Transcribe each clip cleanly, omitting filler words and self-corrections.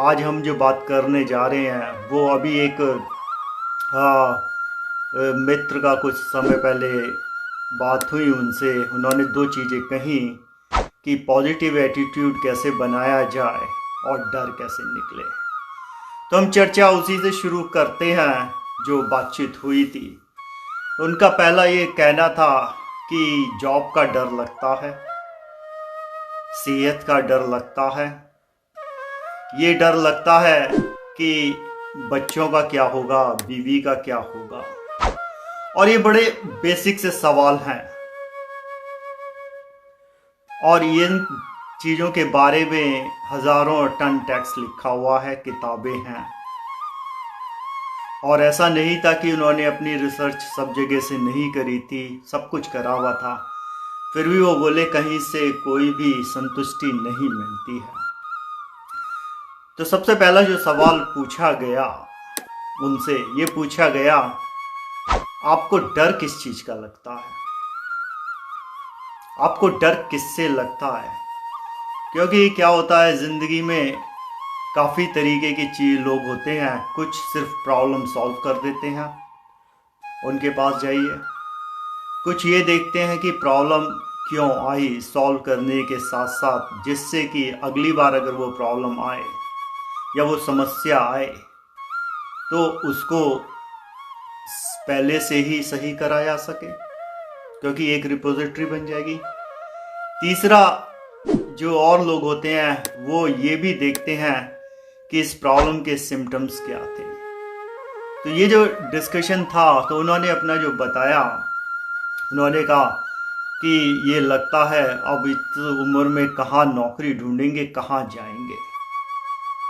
आज हम जो बात करने जा रहे हैं वो अभी एक मित्र का कुछ समय पहले बात हुई उनसे। उन्होंने दो चीज़ें कही कि पॉजिटिव एटीट्यूड कैसे बनाया जाए और डर कैसे निकले। तो हम चर्चा उसी से शुरू करते हैं जो बातचीत हुई थी। उनका पहला ये कहना था कि जॉब का डर लगता है, सेहत का डर लगता है, ये डर लगता है कि बच्चों का क्या होगा, बीवी का क्या होगा। और ये बड़े बेसिक से सवाल हैं और इन चीज़ों के बारे में हज़ारों टन टेक्स्ट लिखा हुआ है, किताबें हैं। और ऐसा नहीं था कि उन्होंने अपनी रिसर्च सब जगह से नहीं करी थी, सब कुछ करा हुआ था, फिर भी वो बोले कहीं से कोई भी संतुष्टि नहीं मिलती है। तो सबसे पहला जो सवाल पूछा गया उनसे, ये पूछा गया आपको डर किस चीज़ का लगता है, आपको डर किससे लगता है। क्योंकि क्या होता है ज़िंदगी में, काफ़ी तरीके की चीज़ लोग होते हैं। कुछ सिर्फ प्रॉब्लम सॉल्व कर देते हैं, उनके पास जाइए। कुछ ये देखते हैं कि प्रॉब्लम क्यों आई, सॉल्व करने के साथ साथ जिससे कि अगली बार अगर वो प्रॉब्लम आए या वो समस्या आए तो उसको पहले से ही सही करा जा सके, क्योंकि एक रिपोजिटरी बन जाएगी। तीसरा, जो और लोग होते हैं वो ये भी देखते हैं कि इस प्रॉब्लम के सिम्टम्स क्या थे। तो ये जो डिस्कशन था, तो उन्होंने अपना जो बताया, उन्होंने कहा कि ये लगता है अब इस उम्र में कहाँ नौकरी ढूंढेंगे, कहाँ जाएंगे।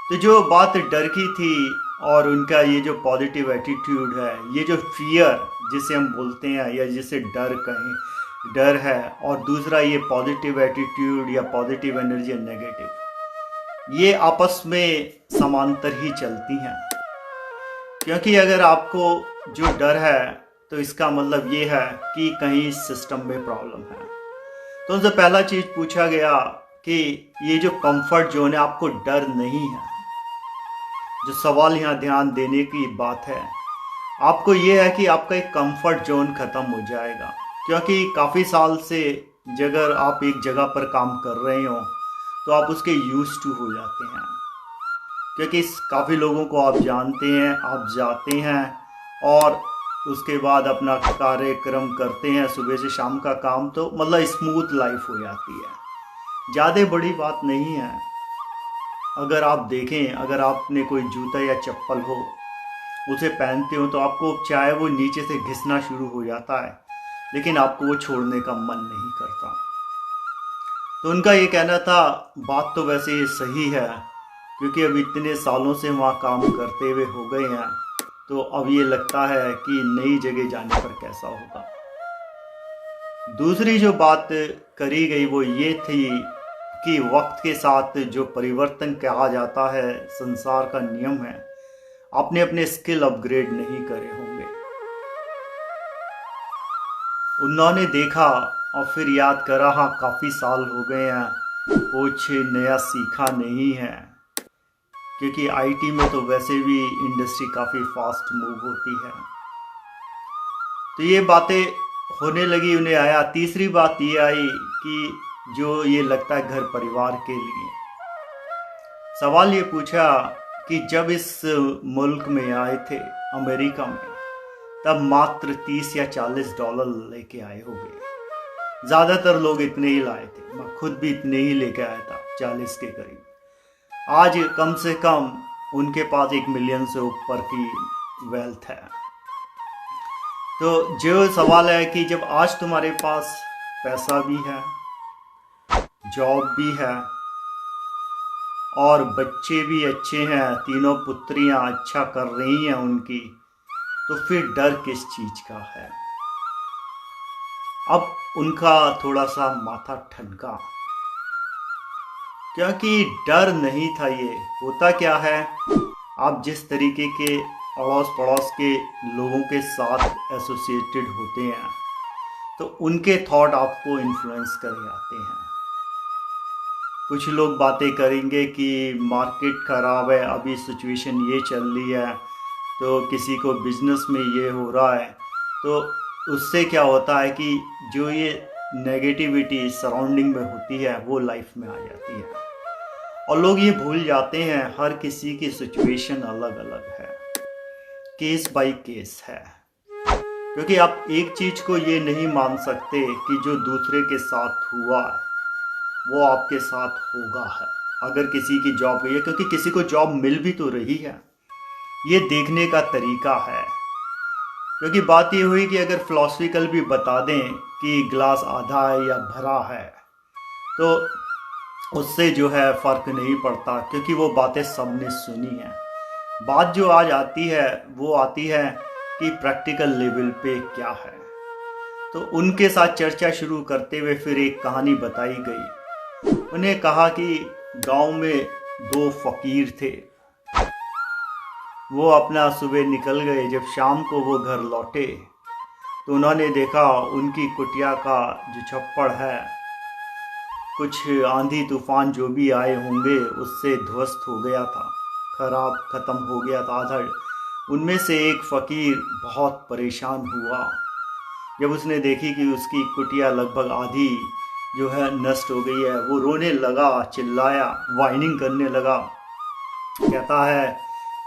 तो जो बात डर की थी और उनका ये जो पॉजिटिव एटीट्यूड है, ये जो फियर जिसे हम बोलते हैं या जिसे डर कहें, डर है, और दूसरा ये पॉजिटिव एटीट्यूड या पॉजिटिव एनर्जी नेगेटिव, ये आपस में समांतर ही चलती हैं। क्योंकि अगर आपको जो डर है तो इसका मतलब ये है कि कहीं सिस्टम में प्रॉब्लम है। तो उनसे पहला चीज़ पूछा गया कि ये जो कंफर्ट जोन है, आपको डर नहीं है। जो सवाल यहाँ ध्यान देने की बात है, आपको ये है कि आपका एक कंफर्ट जोन ख़त्म हो जाएगा। क्योंकि काफ़ी साल से अगर आप एक जगह पर काम कर रहे हो तो आप उसके यूज टू हो जाते हैं। क्योंकि काफ़ी लोगों को आप जानते हैं, आप जाते हैं और उसके बाद अपना कार्यक्रम करते हैं, सुबह से शाम का काम, तो मतलब स्मूथ लाइफ हो जाती है, ज़्यादा बड़ी बात नहीं है। अगर आप देखें, अगर आपने कोई जूता या चप्पल हो, उसे पहनते हो तो आपको चाहे वो नीचे से घिसना शुरू हो जाता है, लेकिन आपको वो छोड़ने का मन नहीं करता। तो उनका ये कहना था, बात तो वैसे ये सही है, क्योंकि अब इतने सालों से वहाँ काम करते हुए हो गए हैं, तो अब ये लगता है कि नई जगह जाने पर कैसा होगा। दूसरी जो बात करी गई वो ये थी कि वक्त के साथ जो परिवर्तन कहा जाता है, संसार का नियम है, आपने अपने स्किल अपग्रेड नहीं करे होंगे। उन्होंने देखा और फिर याद करा, हाँ काफ़ी साल हो गए हैं, कुछ नया सीखा नहीं है। क्योंकि आईटी में तो वैसे भी इंडस्ट्री काफ़ी फास्ट मूव होती है। तो ये बातें होने लगी, उन्हें आया। तीसरी बात ये आई कि जो ये लगता है घर परिवार के लिए, सवाल ये पूछा कि जब इस मुल्क में आए थे, अमेरिका में, तब मात्र 30 या $40 लेके आए होंगे। ज़्यादातर लोग इतने ही लाए थे, मैं खुद भी इतने ही लेके आया था, 40 के करीब। आज कम से कम उनके पास 1 मिलियन से ऊपर की वेल्थ है। तो जो सवाल है कि जब आज तुम्हारे पास पैसा भी है, जॉब भी है और बच्चे भी अच्छे हैं, तीनों पुत्रियां अच्छा कर रही हैं उनकी, तो फिर डर किस चीज़ का है। अब उनका थोड़ा सा माथा ठनका, क्योंकि डर नहीं था। ये होता क्या है, आप जिस तरीके के अड़ोस पड़ोस के लोगों के साथ एसोसिएटेड होते हैं, तो उनके थॉट आपको इन्फ्लुएंस कर जाते हैं। कुछ लोग बातें करेंगे कि मार्केट ख़राब है, अभी सिचुएशन ये चल रही है, तो किसी को बिजनेस में ये हो रहा है। तो उससे क्या होता है कि जो ये नेगेटिविटी सराउंडिंग में होती है वो लाइफ में आ जाती है, और लोग ये भूल जाते हैं हर किसी की सिचुएशन अलग अलग है, केस बाय केस है। क्योंकि आप एक चीज़ को ये नहीं मान सकते कि जो दूसरे के साथ हुआ है वो आपके साथ होगा है। अगर किसी की जॉब गई है, क्योंकि किसी को जॉब मिल भी तो रही है, ये देखने का तरीका है। क्योंकि बात ये हुई कि अगर फिलॉसफिकल भी बता दें कि ग्लास आधा है या भरा है, तो उससे जो है फ़र्क नहीं पड़ता, क्योंकि वो बातें सबने सुनी हैं। बात जो आज आती है वो आती है कि प्रैक्टिकल लेवल पे क्या है। तो उनके साथ चर्चा शुरू करते हुए फिर एक कहानी बताई गई। उन्हें कहा कि गांव में दो फकीर थे। वो अपना सुबह निकल गए, जब शाम को वो घर लौटे तो उन्होंने देखा उनकी कुटिया का जो छप्पड़ है, कुछ आंधी तूफान जो भी आए होंगे उससे ध्वस्त हो गया था, खराब ख़त्म हो गया था आधा। उनमें से एक फ़कीर बहुत परेशान हुआ जब उसने देखी कि उसकी कुटिया लगभग आधी जो है नष्ट हो गई है। वो रोने लगा, चिल्लाया, वाइनिंग करने लगा, कहता है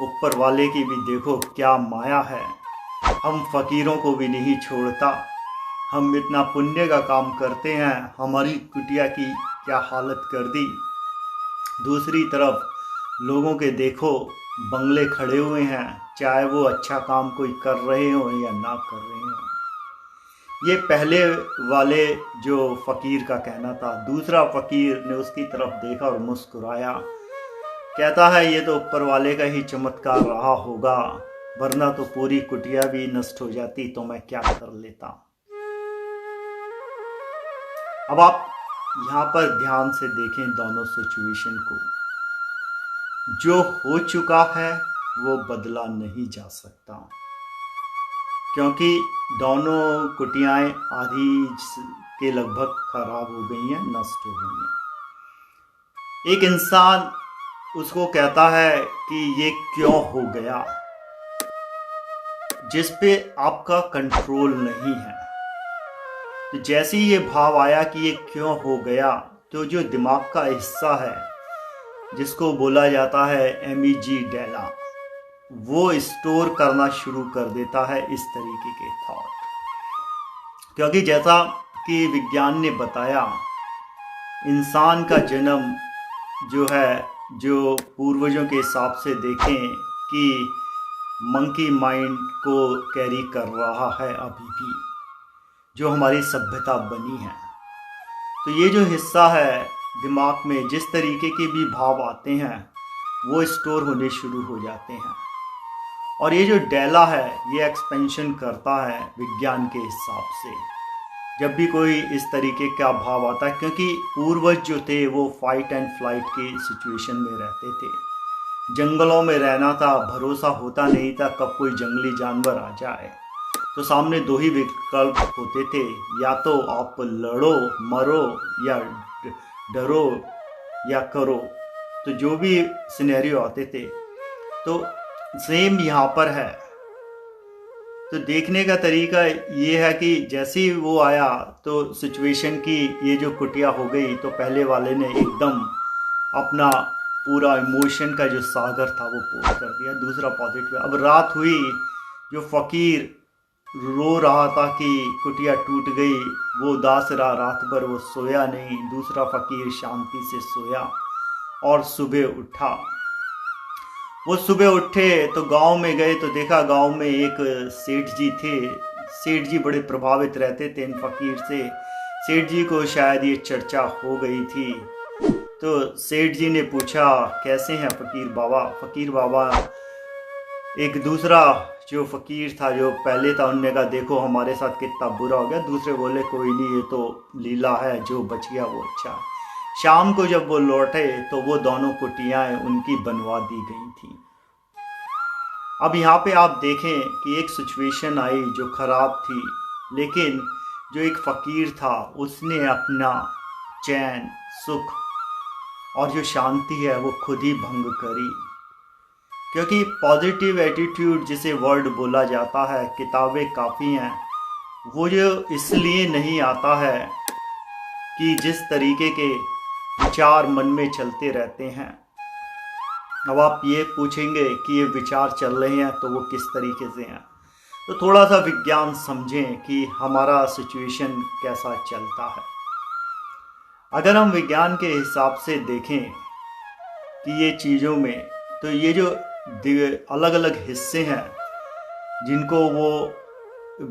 ऊपर वाले की भी देखो क्या माया है, हम फ़कीरों को भी नहीं छोड़ता, हम इतना पुण्य का काम करते हैं, हमारी कुटिया की क्या हालत कर दी। दूसरी तरफ लोगों के देखो बंगले खड़े हुए हैं, चाहे वो अच्छा काम कोई कर रहे हो या ना कर रहे हो। ये पहले वाले जो फ़कीर का कहना था। दूसरा फ़कीर ने उसकी तरफ देखा और मुस्कुराया, कहता है ये तो ऊपर वाले का ही चमत्कार रहा होगा, वरना तो पूरी कुटिया भी नष्ट हो जाती तो मैं क्या कर लेता। अब आप यहाँ पर ध्यान से देखें दोनों सिचुएशन को। जो हो चुका है वो बदला नहीं जा सकता, क्योंकि दोनों कुटियाएं आधी के लगभग खराब हो गई हैं, नष्ट हो गई हैं। एक इंसान उसको कहता है कि ये क्यों हो गया, जिस पे आपका कंट्रोल नहीं है। तो जैसे ही ये भाव आया कि ये क्यों हो गया, तो जो दिमाग का हिस्सा है जिसको बोला जाता है एमीजी-डेला, वो स्टोर करना शुरू कर देता है इस तरीके के थॉट। क्योंकि जैसा कि विज्ञान ने बताया, इंसान का जन्म जो है, जो पूर्वजों के हिसाब से देखें कि मंकी माइंड को कैरी कर रहा है अभी भी, जो हमारी सभ्यता बनी है। तो ये जो हिस्सा है दिमाग में, जिस तरीके के भी भाव आते हैं वो स्टोर होने शुरू हो जाते हैं। और ये जो डेला है ये एक्सपेंशन करता है विज्ञान के हिसाब से, जब भी कोई इस तरीके का भाव आता है। क्योंकि पूर्वज जो थे वो फाइट एंड फ्लाइट के सिचुएशन में रहते थे, जंगलों में रहना था, भरोसा होता नहीं था कब कोई जंगली जानवर आ जाए। तो सामने दो ही विकल्प होते थे, या तो आप लड़ो मरो, या डरो या करो। तो जो भी सिनेरियो आते थे, तो सेम यहाँ पर है। तो देखने का तरीका ये है कि जैसे ही वो आया तो सिचुएशन की ये जो कुटिया हो गई, तो पहले वाले ने एकदम अपना पूरा इमोशन का जो सागर था वो पोर कर दिया। दूसरा पॉजिटिव। अब रात हुई, जो फ़कीर रो रहा था कि कुटिया टूट गई, वो उदास रहा रात भर, वो सोया नहीं। दूसरा फ़कीर शांति से सोया और सुबह उठा। वो सुबह उठे तो गांव में गए तो देखा गांव में एक सेठ जी थे। सेठ जी बड़े प्रभावित रहते थे इन फ़कीर से। सेठ जी को शायद ये चर्चा हो गई थी, तो सेठ जी ने पूछा कैसे हैं फ़कीर बाबा। फ़कीर बाबा, एक दूसरा जो फ़कीर था जो पहले था, उनने कहा देखो हमारे साथ कितना बुरा हो गया। दूसरे बोले कोई नहीं, ये तो लीला है, जो बच गया वो अच्छा। शाम को जब वो लौटे तो वो दोनों कुटियाँ उनकी बनवा दी गई थी। अब यहाँ पे आप देखें कि एक सिचुएशन आई जो ख़राब थी, लेकिन जो एक फ़कीर था उसने अपना चैन सुख और जो शांति है वो खुद ही भंग करी। क्योंकि पॉजिटिव एटीट्यूड जिसे वर्ड बोला जाता है, किताबें काफ़ी हैं, वो जो इसलिए नहीं आता है कि जिस तरीके के विचार मन में चलते रहते हैं। अब आप ये पूछेंगे कि ये विचार चल रहे हैं तो वो किस तरीके से हैं, तो थोड़ा सा विज्ञान समझें कि हमारा सिचुएशन कैसा चलता है। अगर हम विज्ञान के हिसाब से देखें कि ये चीज़ों में, तो ये जो अलग अलग हिस्से हैं जिनको वो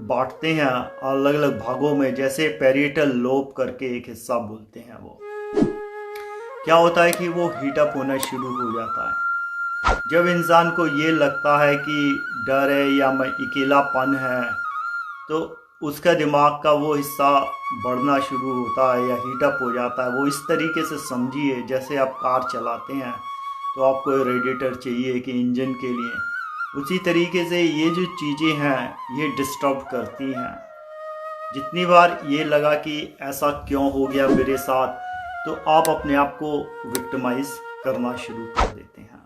बांटते हैं अलग अलग भागों में, जैसे पैरिएटल लोब करके एक हिस्सा बोलते हैं, वो क्या होता है कि वो हीटअप होना शुरू हो जाता है जब इंसान को ये लगता है कि डर है या मैं अकेलापन है, तो उसका दिमाग का वो हिस्सा बढ़ना शुरू होता है या हीटअप हो जाता है। वो इस तरीके से समझिए जैसे आप कार चलाते हैं तो आपको रेडिएटर चाहिए कि इंजन के लिए, उसी तरीके से ये जो चीज़ें हैं ये डिस्टर्ब करती हैं। जितनी बार ये लगा कि ऐसा क्यों हो गया मेरे साथ, तो आप अपने आप को विक्टिमाइज करना शुरू कर देते हैं।